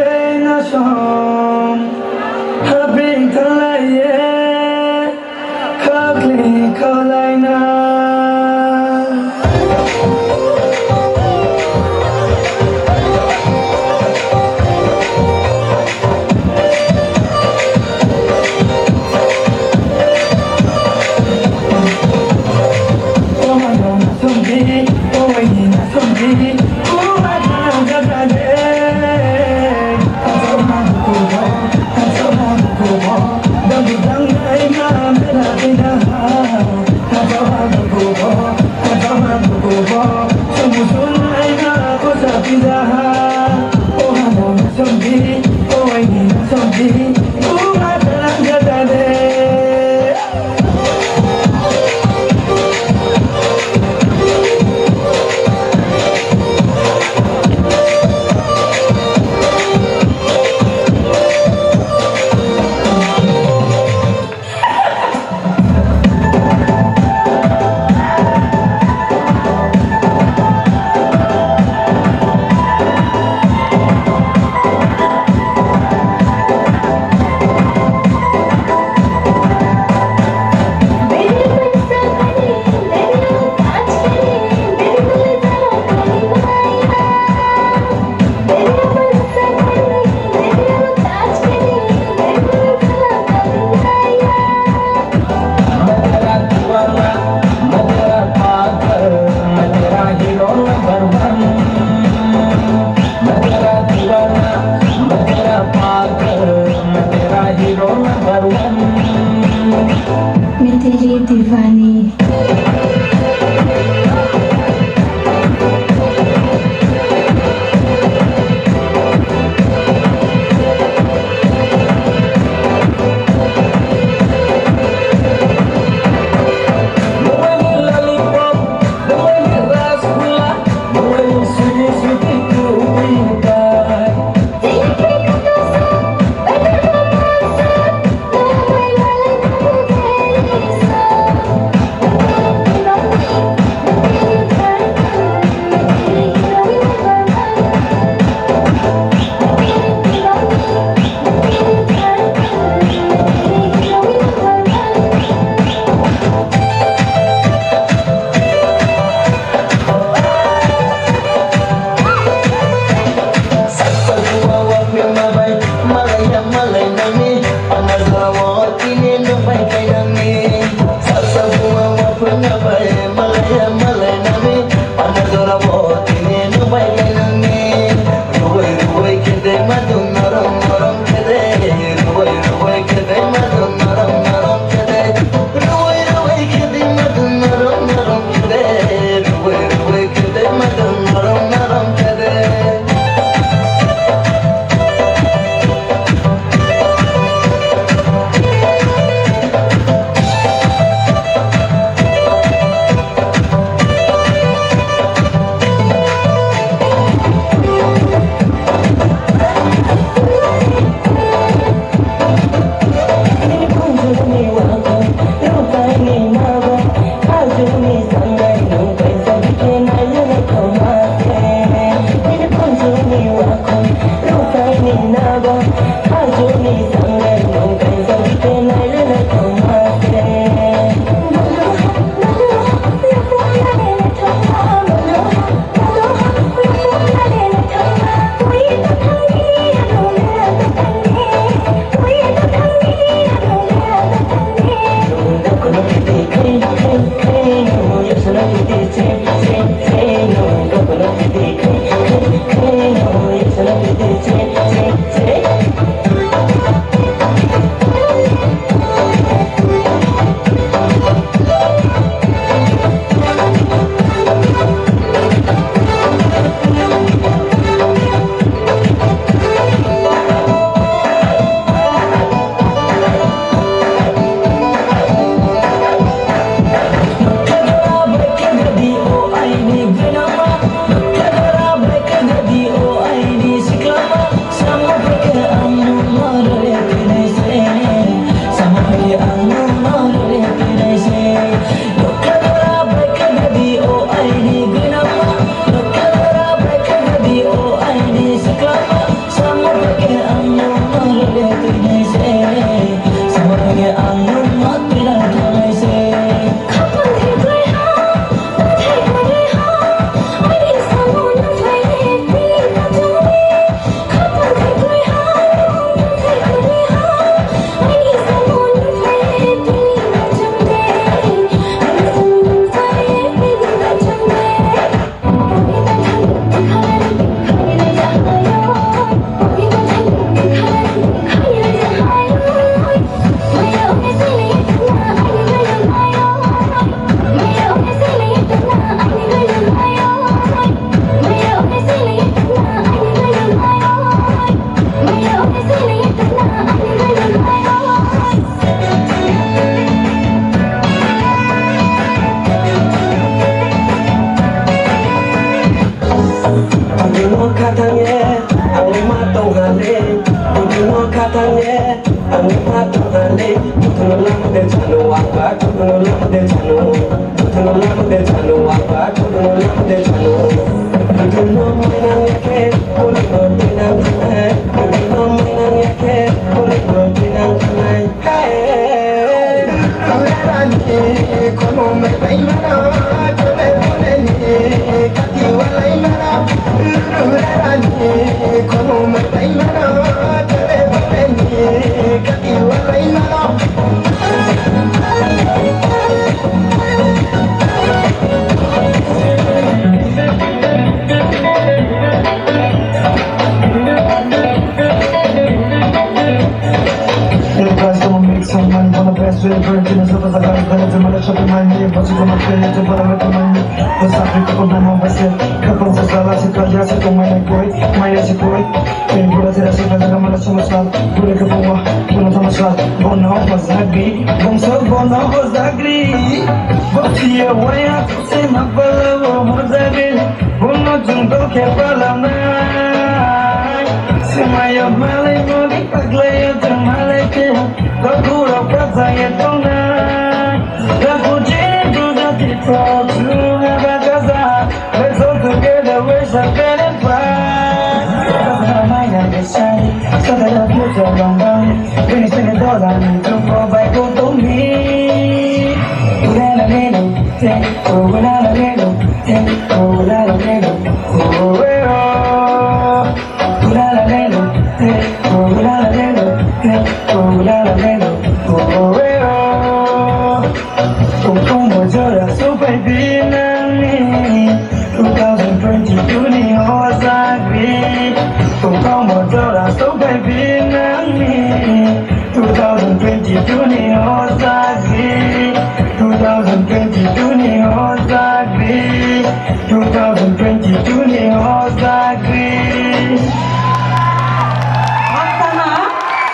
nation. Happy Kalaye, Kakli Kalaina. tông hà lê tôi đi mua khát thang nhé anh hát tông hà lê tôi nó làm để trả nụ ăn bát tôi nó làm để trả nụ tôi nó làm để trả nụ ăn bát tôi nó làm để trả nụ tôi nó mới năng nhé tôi nó mới năng nhé tôi nó mới năng nhé tôi nó mới năng nhé hey ra đi con mồm mày bay mà nó cho lên đi cắt yêu lấy mà nó ra đi con mồm mày bay mà nó cho lên đi cắt yêu lấy mà nó some money for the best way, virgin is over the guys, but it's a mother shopping my name, but she's on my plane, it's a better with the money. The Africa of the home, but still, couple of dollars, it's a gas, it's a my boy, my ass boy. When you put it as a mother, so much fun, put it up on one, put it on the shot. Bono was ugly, Bono was ugly. But here, why have to say my fellow was ugly? Bono Junto Kepalam. Semaya malay mogi paglaya malay ke Kagura prasaya tona Raku jini duda tipo Tunga bagaza Let's all together wish I can and fly Kasna maya desai Sadaya puja longbang Bini sini dola ni Jumbo bai kutumbi Ulala lelo Te ulala lelo Te ulala lelo Oh eh oh Ulala lelo Te ulala lelo Te ulala lelo Oh eh oh Como llora su baby nani 2022 ni Osaki Como llora su baby nani 2022 ni Osaki 2022 ni Osaki 2022